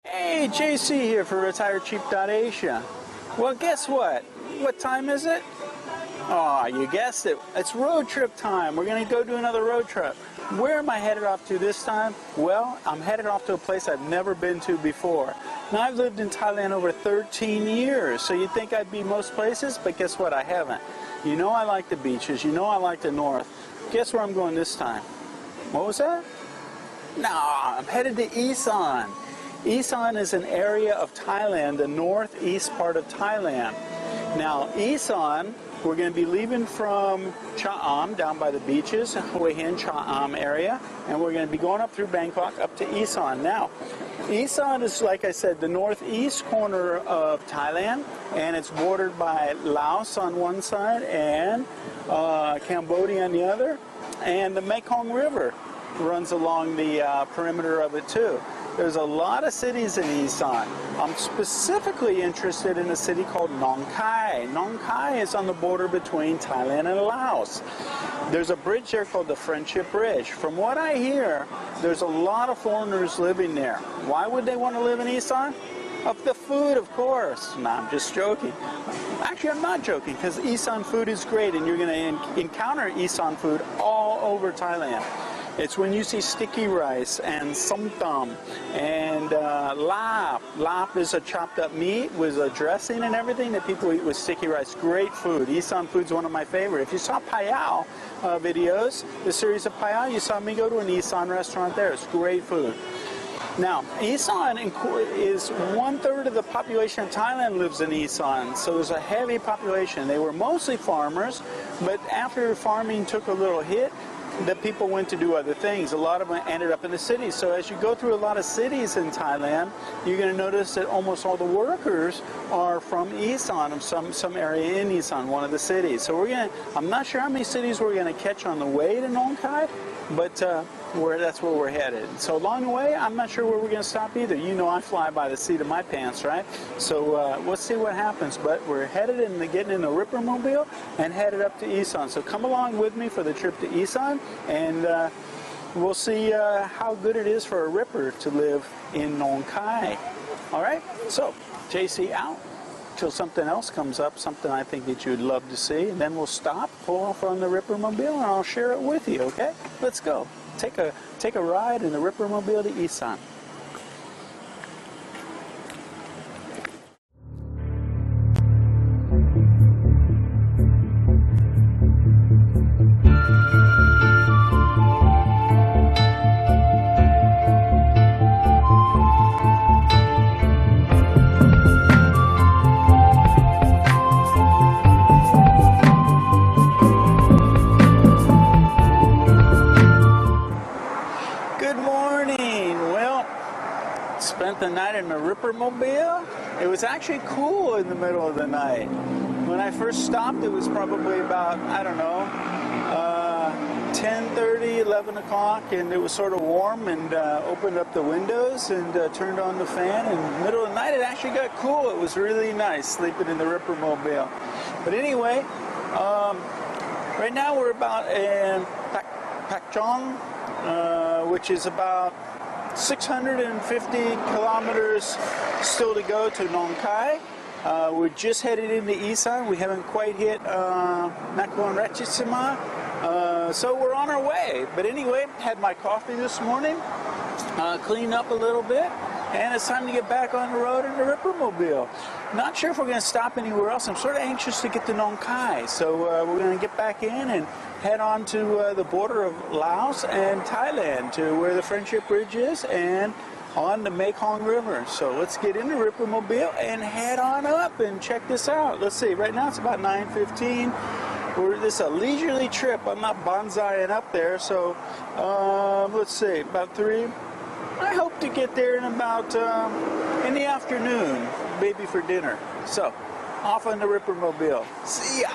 Hey, JC here for retirecheap.asia. Well, guess what? What time is it? Oh, you guessed it. It's road trip time. We're going to go do another road trip. Where am I headed off to this time? Well, I'm headed off to a place I've never been to before. Now, I've lived in Thailand over 13 years, so you'd think I'd be most places, but guess what? I haven't. You know I like the beaches. You know I like the north. Guess where I'm going this time? What was that? No, I'm headed to Isaan. Isaan is an area of Thailand, the northeast part of Thailand. Now, Isaan, we're going to be leaving from Cha-am, down by the beaches, Hue Hin, Cha-am area, and we're going to be going up through Bangkok up to Isaan. Now, Isaan is, like I said, the northeast corner of Thailand, and it's bordered by Laos on one side and Cambodia on the other, and the Mekong River runs along the perimeter of it too. There's a lot of cities in Isaan. I'm specifically interested in a city called Nong Khai. Nong Khai is on the border between Thailand and Laos. There's a bridge there called the Friendship Bridge. From what I hear, there's a lot of foreigners living there. Why would they want to live in Isaan? Of the food, of course. No, I'm just joking. Actually, I'm not joking, because Isaan food is great, and you're going to encounter Isaan food all over Thailand. It's when you see sticky rice and som tam and lap. Lap is a chopped up meat with a dressing and everything that people eat with sticky rice. Great food. Isaan food's one of my favorite. If you saw Payao videos, the series of Payao, you saw me go to an Isaan restaurant there. It's great food. Now, Isaan is 1/3 of the population of Thailand lives in Isaan, so there's a heavy population. They were mostly farmers, but after farming took a little hit, the people went to do other things. A lot of them ended up in the cities. So as you go through a lot of cities in Thailand, you're going to notice that almost all the workers are from Isaan, of some area in Isaan, one of the cities. So I'm not sure how many cities we're going to catch on the way to Nong Khai, but that's where we're headed. So along the way, I'm not sure where we're going to stop either. You know I fly by the seat of my pants, right? So let's see what happens. But we're headed getting in the Ripper-mobile and headed up to Isaan. So come along with me for the trip to Isaan, and we'll see how good it is for a Ripper to live in Nong Khai. All right? So, JC out. Till something else comes up, something I think that you'd love to see, and then we'll stop, pull off on the Ripper-mobile, and I'll share it with you, okay? Let's go. Take a ride in the Ripper-mobile to Isaan. Spent the night in the Ripper-mobile. It was actually cool in the middle of the night. When I first stopped, it was probably about, I don't know, 10:30, 11 o'clock, and it was sort of warm, and opened up the windows and turned on the fan. In the middle of the night, it actually got cool. It was really nice sleeping in the Ripper-mobile. But anyway, right now we're about in Pak Chong, which is about 650 kilometers still to go to Nong Khai. We're just headed into Isaan. We haven't quite hit Mekong River. So we're on our way. But anyway, had my coffee this morning, cleaned up a little bit, and it's time to get back on the road in the Ripper-mobile. Not sure if we're going to stop anywhere else. I'm sort of anxious to get to Nong Khai. So we're going to get back in and head on to the border of Laos and Thailand, to where the Friendship Bridge is, and on the Mekong River. So let's get in the Ripper-mobile and head on up and check this out. Let's see, right now it's about 9:15. This is a leisurely trip. I'm not bonsaiing up there, so let's see, about 3. I hope to get there in about in the afternoon, maybe for dinner. So, off on the Ripper-mobile. See ya!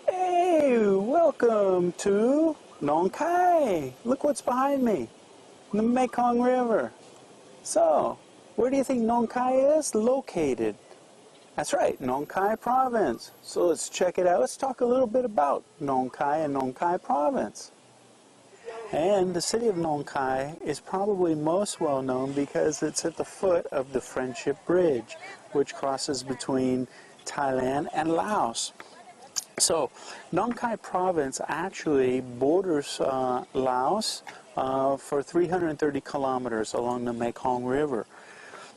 Hey, welcome to Nong Khai. Look what's behind me, the Mekong River. So, where do you think Nong Khai is located? That's right, Nong Khai province. So let's check it out. Let's talk a little bit about Nong Khai and Nong Khai province. And the city of Nong Khai is probably most well known because it's at the foot of the Friendship Bridge, which crosses between Thailand and Laos. So, Nong Khai province actually borders Laos for 330 kilometers along the Mekong River.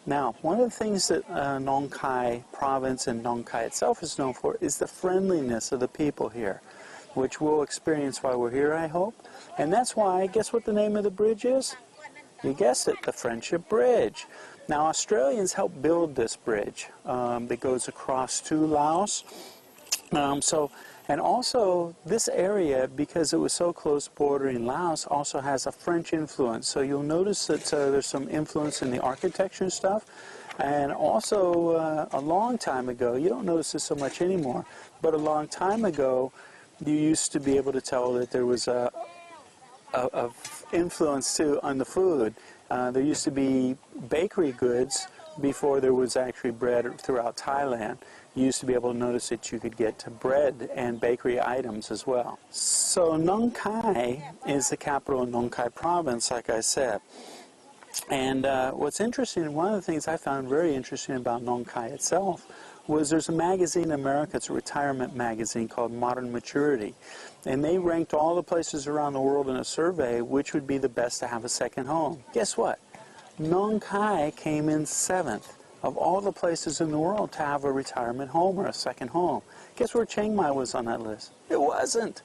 Now, one of the things that Nong Khai province and Nong Khai itself is known for is the friendliness of the people here, which we'll experience while we're here, I hope. And that's why, guess what the name of the bridge is? You guessed it, the Friendship Bridge. Now, Australians helped build this bridge that goes across to Laos. And also, this area, because it was so close bordering Laos, also has a French influence. So you'll notice that there's some influence in the architecture and stuff. And also, a long time ago, you don't notice this so much anymore, but a long time ago, you used to be able to tell that there was a influence too on the food. There used to be bakery goods before there was actually bread throughout Thailand. You used to be able to notice that you could get bread and bakery items as well. So Nong Khai is the capital of Nong Khai province, like I said. And what's interesting, one of the things I found very interesting about Nong Khai itself was there's a magazine in America, it's a retirement magazine called Modern Maturity. And they ranked all the places around the world in a survey which would be the best to have a second home. Guess what? Nong Khai came in 7th of all the places in the world to have a retirement home or a second home. Guess where Chiang Mai was on that list? It wasn't.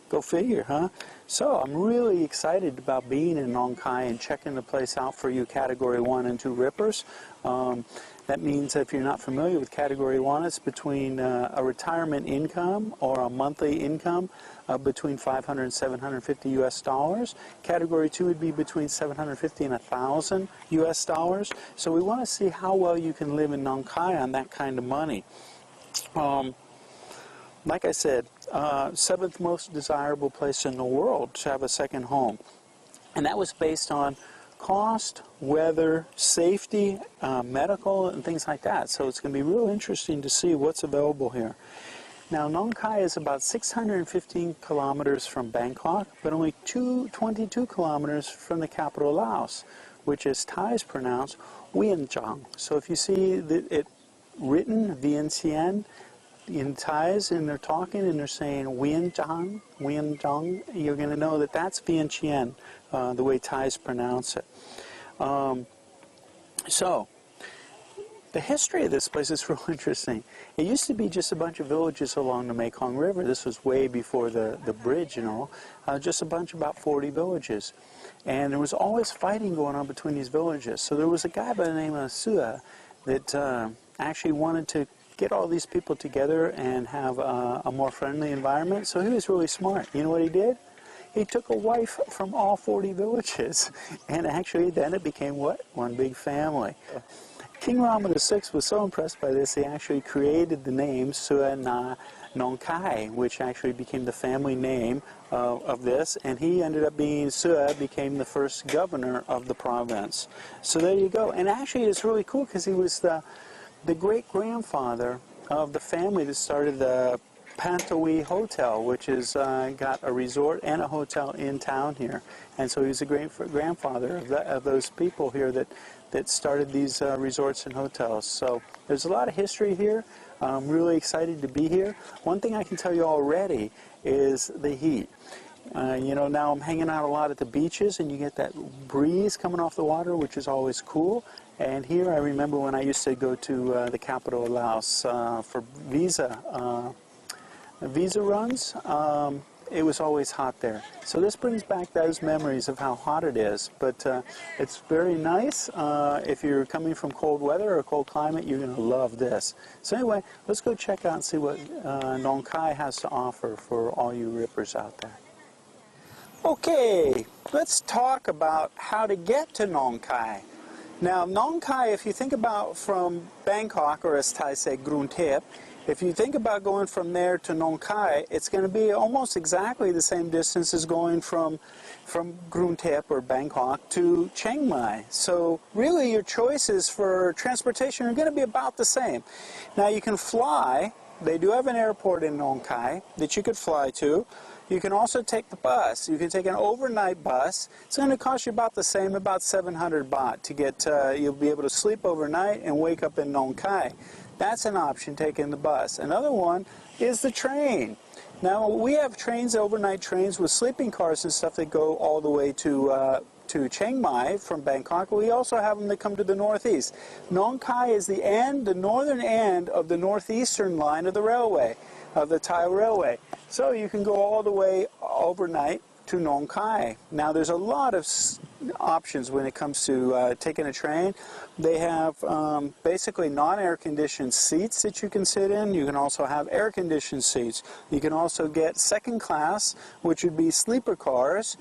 Go figure, huh? So I'm really excited about being in Nong Khai and checking the place out for you Category 1 and 2 rippers. That means if you're not familiar with Category 1, it's between a retirement income or a monthly income between 500 and 750 US dollars. Category 2 would be between 750 and 1,000 US dollars. So we want to see how well you can live in Nong Khai on that kind of money. Like I said, 7th most desirable place in the world to have a second home. And that was based on cost, weather, safety, medical, and things like that. So it's going to be real interesting to see what's available here. Now, Nong Khai is about 615 kilometers from Bangkok, but only 22 kilometers from the capital Laos, which is Thais pronounced Vientiane. So if you see it written Vientiane in Thais and they're talking and they're saying Vientiane, Vientiane, you're going to know that that's Vientiane, the way Thais pronounce it. So, the history of this place is real interesting. It used to be just a bunch of villages along the Mekong River. This was way before the bridge and all. Just a bunch, about 40 villages. And there was always fighting going on between these villages. So there was a guy by the name of Sua that actually wanted to get all these people together and have a more friendly environment. So he was really smart. You know what he did? He took a wife from all 40 villages. And actually then it became what? One big family. King Rama VI was so impressed by this, he actually created the name Sua Na Nong Khai, which actually became the family name of this, and he ended up being, Sua became the first governor of the province. So there you go. And actually it's really cool because he was the great-grandfather of the family that started the Pantawi Hotel, which is got a resort and a hotel in town here. And so he's a great-grandfather of those people here that started these resorts and hotels. So there's a lot of history here. I'm really excited to be here. One thing I can tell you already is the heat. You know, now I'm hanging out a lot at the beaches and you get that breeze coming off the water, which is always cool. And here I remember when I used to go to the capital of Laos for visa runs. It was always hot there. So this brings back those memories of how hot it is. But it's very nice. If you're coming from cold weather or cold climate, you're going to love this. So anyway, let's go check out and see what Nong Khai has to offer for all you rippers out there. Okay, let's talk about how to get to Nong Khai. Now, Nong Khai, if you think about from Bangkok, or as Thai say, Grunthep, if you think about going from there to Nong Khai, it's going to be almost exactly the same distance as going from Grunthep or Bangkok to Chiang Mai. So really your choices for transportation are going to be about the same. Now you can fly. They do have an airport in Nong Khai that you could fly to. You can also take the bus. You can take an overnight bus. It's going to cost you about the same, about 700 baht to get, you'll be able to sleep overnight and wake up in Nong Khai. That's an option, taking the bus. Another one is the train. Now, we have trains, overnight trains with sleeping cars and stuff that go all the way to Chiang Mai from Bangkok. We also have them that come to the northeast. Nong Khai is the end, the northern end of the northeastern line of the railway, of the Thai railway. So you can go all the way overnight to Nong Khai. Now, there's a lot of options when it comes to taking a train. They have basically non-air conditioned seats that you can sit in. You can also have air conditioned seats. You can also get second class, which would be sleeper cars.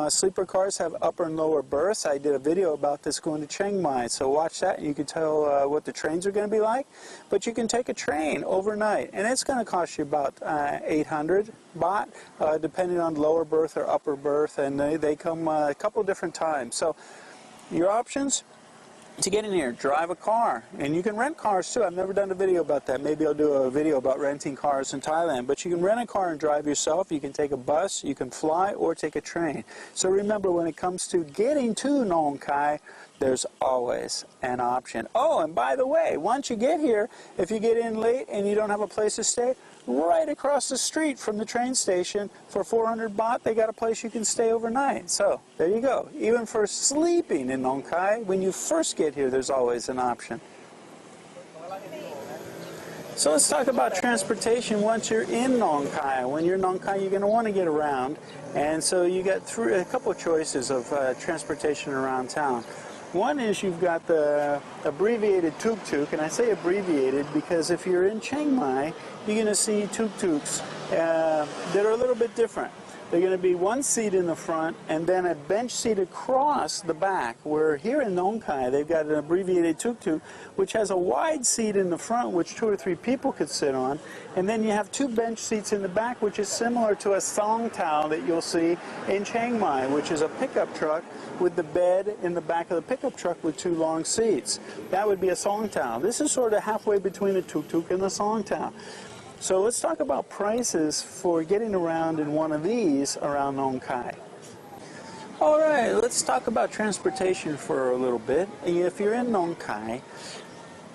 Sleeper cars have upper and lower berths. I did a video about this going to Chiang Mai, so watch that and you can tell what the trains are going to be like. But you can take a train overnight, and it's going to cost you about 800 baht, depending on lower berth or upper berth, and they come a couple different times. So your options to get in here: drive a car, and you can rent cars too. I've never done a video about that. Maybe I'll do a video about renting cars in Thailand. But you can rent a car and drive yourself. You can take a bus, you can fly, or take a train. So remember, when it comes to getting to Nong Khai, there's always an option. Oh, and by the way, once you get here, if you get in late and you don't have a place to stay, right across the street from the train station, for 400 baht, they got a place you can stay overnight. So there you go. Even for sleeping in Nong Khai, when you first get here, there's always an option. So let's talk about transportation once you're in Nong Khai. When you're in Nong Khai, you're going to want to get around. And so you got a couple of choices of transportation around town. One is you've got the abbreviated tuk-tuk, and I say abbreviated because if you're in Chiang Mai, you're going to see tuk-tuks that are a little bit different. They're going to be one seat in the front and then a bench seat across the back, where here in Nong Khai they've got an abbreviated tuk-tuk which has a wide seat in the front which 2 or 3 people could sit on, and then you have 2 bench seats in the back, which is similar to a song tao that you'll see in Chiang Mai, which is a pickup truck with the bed in the back of the pickup truck with 2 long seats. That would be a song tao. This is sort of halfway between a tuk-tuk and the song tao. So let's talk about prices for getting around in one of these around Nong Khai. All right, let's talk about transportation for a little bit. If you're in Nong Khai,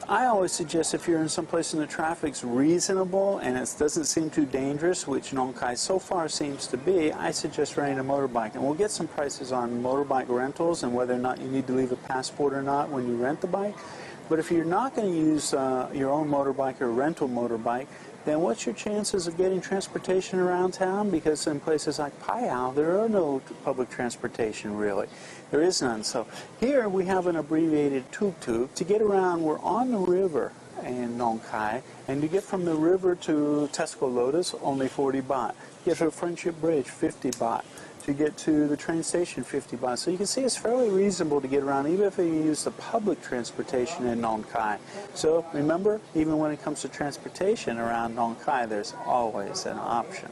I always suggest, if you're in some place and the traffic's reasonable and it doesn't seem too dangerous, which Nong Khai so far seems to be, I suggest renting a motorbike. And we'll get some prices on motorbike rentals and whether or not you need to leave a passport or not when you rent the bike. But if you're not going to use your own motorbike or rental motorbike, then what's your chances of getting transportation around town? Because in places like Payao, there are no public transportation, really. There is none. So here we have an abbreviated tuk-tuk. To get around, we're on the river in Nong Khai, and to get from the river to Tesco Lotus, only 40 baht. Get to Friendship Bridge, 50 baht. To get to the train station, 50 baht. So you can see it's fairly reasonable to get around, even if you use the public transportation in Nong Khai. So remember, even when it comes to transportation around Nong Khai, there's always an option.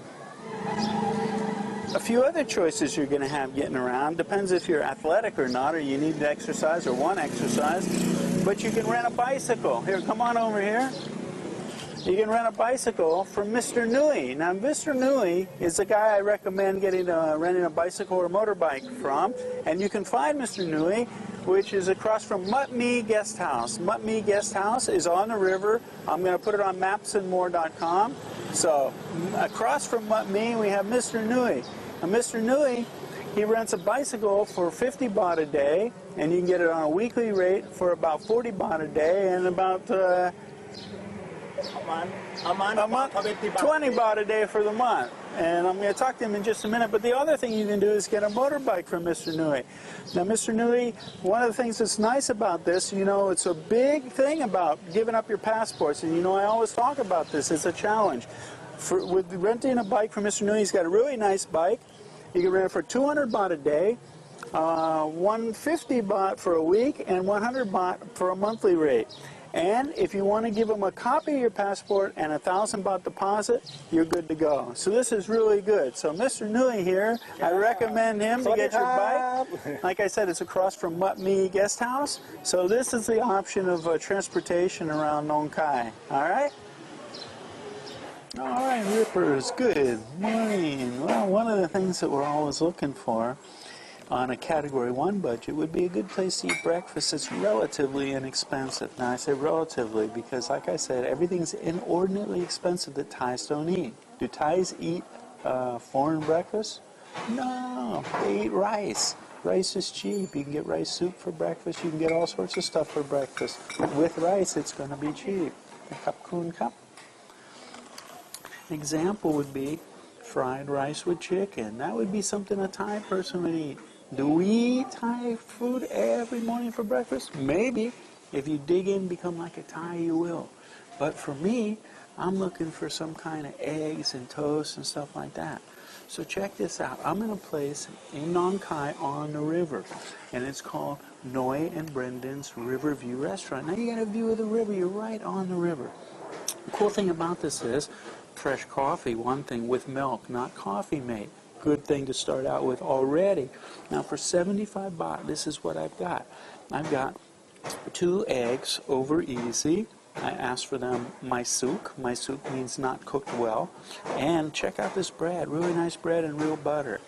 A few other choices you're going to have getting around. Depends if you're athletic or not, or you need to exercise or want exercise. But you can rent a bicycle. Here, come on over here. You can rent a bicycle from Mr. Nui. Now, Mr. Nui is the guy I recommend renting a bicycle or motorbike from. And you can find Mr. Nui, which is across from Mut Mi Guest House. Mut Mi Guest House is on the river. I'm going to put it on mapsandmore.com. So, across from Mut Mi, we have Mr. Nui. Now, Mr. Nui, he rents a bicycle for 50 baht a day, and you can get it on a weekly rate for about 40 baht a day, and about a month, 20 baht a day for the month. And I'm going to talk to him in just a minute. But the other thing you can do is get a motorbike from Mr. Nui. Now, Mr. Nui, one of the things that's nice about this, you know, it's a big thing about giving up your passports. And, you know, I always talk about this. It's a challenge. With renting a bike from Mr. Nui, he's got a really nice bike. You can rent it for 200 baht a day, 150 baht for a week, and 100 baht for a monthly rate. And if you want to give them a copy of your passport and 1,000 baht deposit, you're good to go. So this is really good. So Mr. Nui here, I recommend him to get your bike. Like I said, it's across from Mut Mi Guest House. So this is the option of transportation around Nong Khai. All right? All right, Rippers, good morning. Well, one of the things that we're always looking for on a Category 1 budget would be a good place to eat breakfast that's relatively inexpensive. Now, I say relatively because, like I said, everything's inordinately expensive that Thais don't eat. Do Thais eat foreign breakfast? No, they eat rice. Rice is cheap. You can get rice soup for breakfast. You can get all sorts of stuff for breakfast. With rice, it's going to be cheap. A cup kun cup. An example would be fried rice with chicken. That would be something a Thai person would eat. Do we eat Thai food every morning for breakfast? Maybe. If you dig in, become like a Thai, you will. But for me, I'm looking for some kind of eggs and toast and stuff like that. So check this out. I'm in a place in Nong Khai on the river, and it's called Noi and Brendan's Riverview Restaurant. Now you got a view of the river. You're right on the river. The cool thing about this is fresh coffee, one thing, with milk, not coffee mate. Good thing to start out with already. Now for 75 baht, this is what I've got. I've got 2 eggs over easy. I asked for them maisuk. Maisuk means not cooked well. And check out this bread, really nice bread and real butter.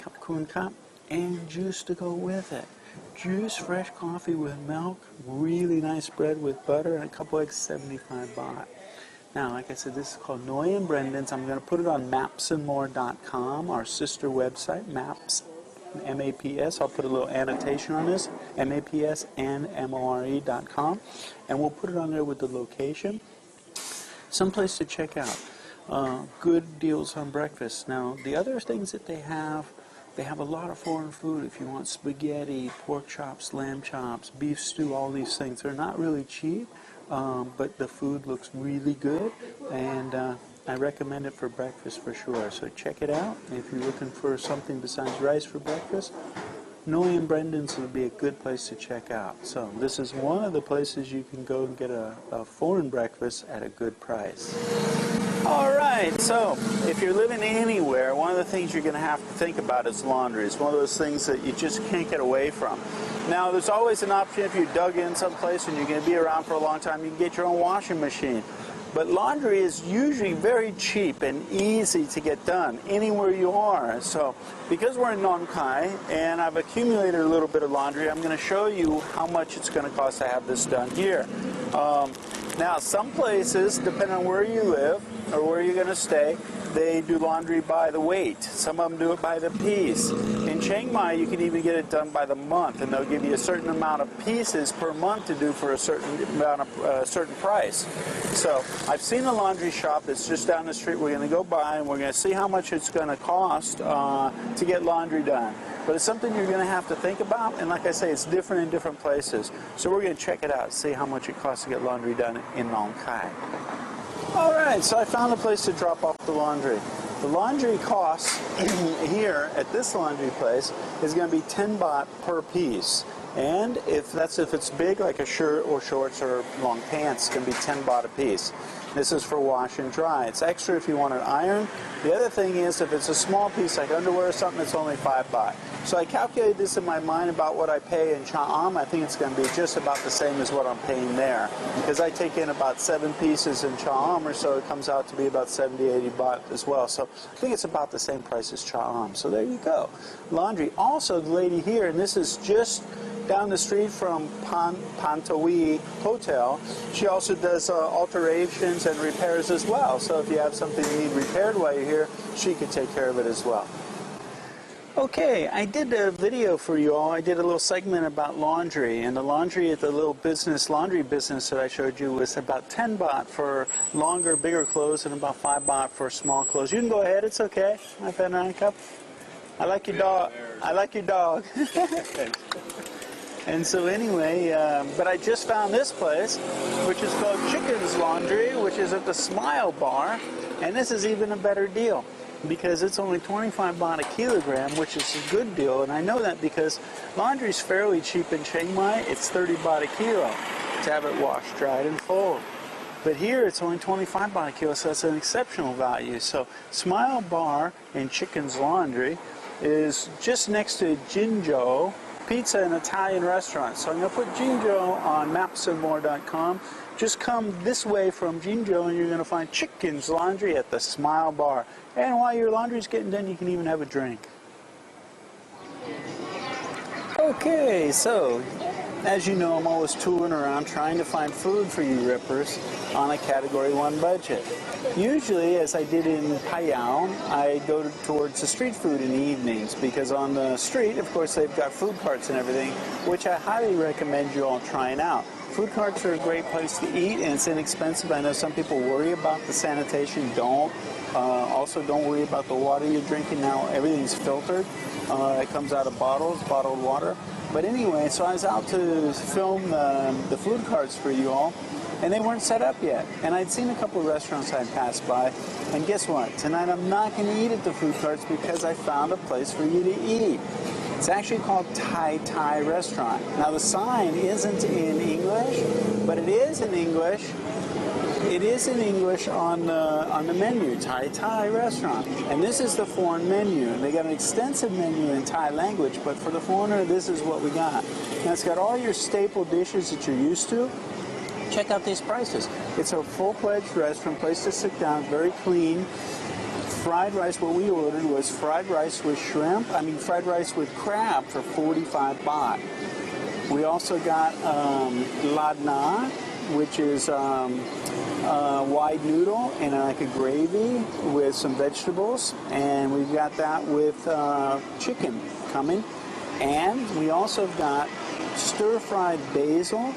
Cup kun cup and juice to go with it. Juice, fresh coffee with milk, really nice bread with butter, and a couple eggs, 75 baht. Now, like I said, this is called Noi and Brendan's. I'm going to put it on mapsandmore.com, our sister website, Maps, M-A-P-S. I'll put a little annotation on this, MAPSandMORE.com, and we'll put it on there with the location. Someplace to check out. Good deals on breakfast. Now, the other things that they have a lot of foreign food. If you want spaghetti, pork chops, lamb chops, beef stew, all these things. They're not really cheap. But the food looks really good, and I recommend it for breakfast for sure. So check it out. If you're looking for something besides rice for breakfast, Noi and Brendan's would be a good place to check out. So this is one of the places you can go and get a foreign breakfast at a good price. All right, so if you're living anywhere, one of the things you're going to have to think about is laundry. It's one of those things that you just can't get away from. Now, there's always an option if you dug in someplace and you're going to be around for a long time, you can get your own washing machine. But laundry is usually very cheap and easy to get done anywhere you are. So because we're in Nong Khai and I've accumulated a little bit of laundry, I'm going to show you how much it's going to cost to have this done here. Now, some places, depending on where you live or where you're going to stay, they do laundry by the weight. Some of them do it by the piece. In Chiang Mai, you can even get it done by the month, and they'll give you a certain amount of pieces per month to do for a certain amount of certain price. So I've seen a laundry shop that's just down the street. We're going to go by and we're going to see how much it's going to cost to get laundry done. But it's something you're going to have to think about, and like I say, it's different in different places. So we're going to check it out, see how much it costs to get laundry done in Nong Khai. All right, so I found a place to drop off the laundry. The laundry cost here at this laundry place is going to be 10 baht per piece. And if it's big, like a shirt or shorts or long pants, it's going to be 10 baht a piece. This is for wash and dry. It's extra if you want it ironed. The other thing is, if it's a small piece like underwear or something, it's only 5 baht. So I calculated this in my mind about what I pay in Cha Am. I think it's going to be just about the same as what I'm paying there. Because I take in about 7 pieces in Cha Am or so, it comes out to be about 70, 80 baht as well. So I think it's about the same price as Cha Am. So there you go. Laundry. Also, the lady here, and this is just down the street from Pantawi Hotel, she also does alterations and repairs as well. So if you have something you need repaired while you're here, she could take care of it as well. Okay, I did a video for you all. I did a little segment about laundry, and the laundry at the little laundry business that I showed you was about 10 baht for longer, bigger clothes and about 5 baht for small clothes. You can go ahead, it's okay. I've had a cup. I like your dog. I like your dog. And so anyway, but I just found this place, which is called Chicken's Laundry, which is at the Smile Bar, and this is even a better deal because it's only 25 baht a kilogram, which is a good deal, and I know that because laundry is fairly cheap in Chiang Mai. It's 30 baht a kilo to have it washed, dried, and fold. But here it's only 25 baht a kilo, so that's an exceptional value. So Smile Bar and Chicken's Laundry is just next to Jinzhou pizza and Italian restaurant. So I'm going to put Jinzhou on mapsandmore.com. Just come this way from Jinzhou and you're going to find Chicken's Laundry at the Smile Bar. And while your laundry's getting done, you can even have a drink. Okay, so as you know, I'm always tooling around trying to find food for you rippers on a Category 1 budget. Usually, as I did in Payao, I go towards the street food in the evenings because on the street, of course, they've got food carts and everything, which I highly recommend you all trying out. Food carts are a great place to eat and it's inexpensive. I know some people worry about the sanitation. Also, don't worry about the water you're drinking now. Everything's filtered. It comes out of bottles, bottled water. But anyway, so I was out to film the food carts for you all, and they weren't set up yet. And I'd seen a couple of restaurants I'd passed by, and guess what? Tonight I'm not going to eat at the food carts because I found a place for you to eat. It's actually called Thai Restaurant. Now the sign isn't in English, but it is in English. It is in English on the menu, Thai Restaurant. And this is the foreign menu. And they got an extensive menu in Thai language, but for the foreigner, this is what we got. Now it's got all your staple dishes that you're used to. Check out these prices. It's a full-fledged restaurant, place to sit down, very clean. Fried rice, what we ordered was fried rice with fried rice with crab for 45 baht. We also got ladna, which is wide noodle and like a gravy with some vegetables, and we've got that with chicken coming. And we also got stir-fried basil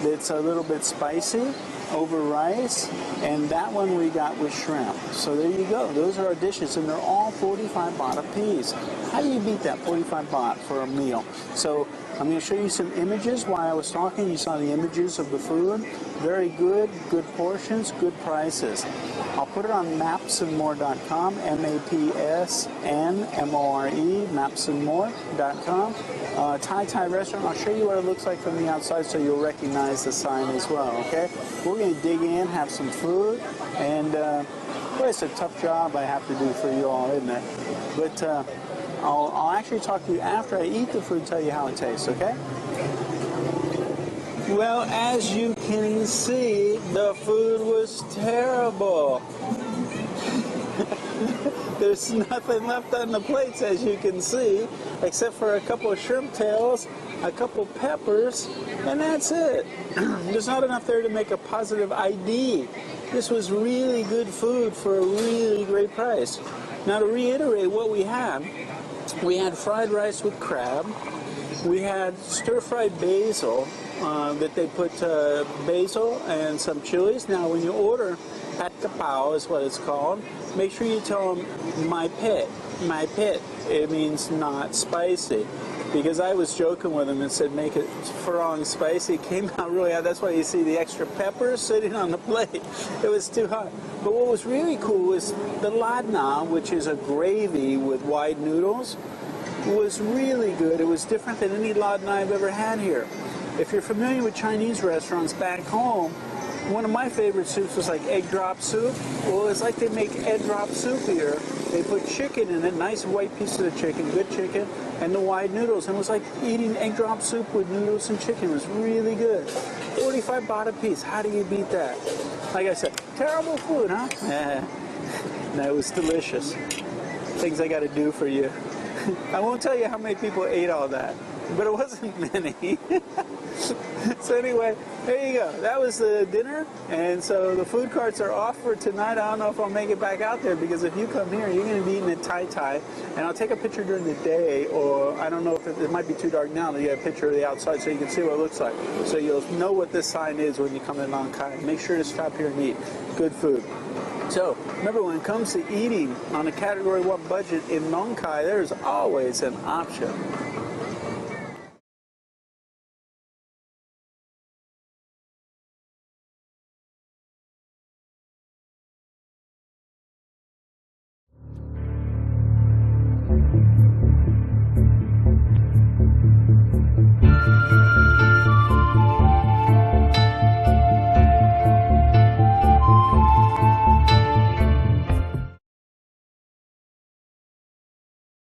that's a little bit spicy over rice, and that one we got with shrimp. So there you go. Those are our dishes, and they're all 45 baht a piece. How do you beat that 45 baht for a meal? So I'm going to show you some images. While I was talking, you saw the images of the food. Very good portions, good prices. I'll put it on mapsandmore.com, M-A-P-S-N-M-O-R-E, mapsandmore.com. Thai restaurant, I'll show you what it looks like from the outside so you'll recognize the sign as well, okay? We're going to dig in, have some food, and boy, it's a tough job I have to do for you all, isn't it? But I'll actually talk to you after I eat the food, tell you how it tastes, okay? Well, as you can see, the food was terrible. There's nothing left on the plates, as you can see, except for a couple of shrimp tails, a couple peppers, and that's it. There's not enough there to make a positive ID. This was really good food for a really great price. Now, to reiterate what we had fried rice with crab. We had stir-fried basil that they put basil and some chilies. Now, when you order pat kapao is what it's called, make sure you tell them my pit. It means not spicy. Because I was joking with them and said make it farong spicy. It came out really hot. That's why you see the extra peppers sitting on the plate. It was too hot. But what was really cool was the ladna, which is a gravy with wide noodles, was really good. It was different than any ladna I've ever had here. If you're familiar with Chinese restaurants back home, one of my favorite soups was like egg drop soup. Well, it's like they make egg drop soup here. They put chicken in it, nice white piece of the chicken, good chicken, and the wide noodles. And it was like eating egg drop soup with noodles and chicken. It was really good. 45 baht a piece. How do you beat that? Like I said, terrible food, huh? No, it was delicious. Things I got to do for you. I won't tell you how many people ate all that, but it wasn't many. So anyway, there you go. That was the dinner, and so the food carts are off for tonight. I don't know if I'll make it back out there, because if you come here, you're going to be eating at Thai, and I'll take a picture during the day, or I don't know if it might be too dark now to get a picture of the outside so you can see what it looks like. So you'll know what this sign is when you come to Nong Khai. Make sure to stop here and eat good food. So, remember, when it comes to eating on a Category 1 budget in Nong Khai, there's always an option.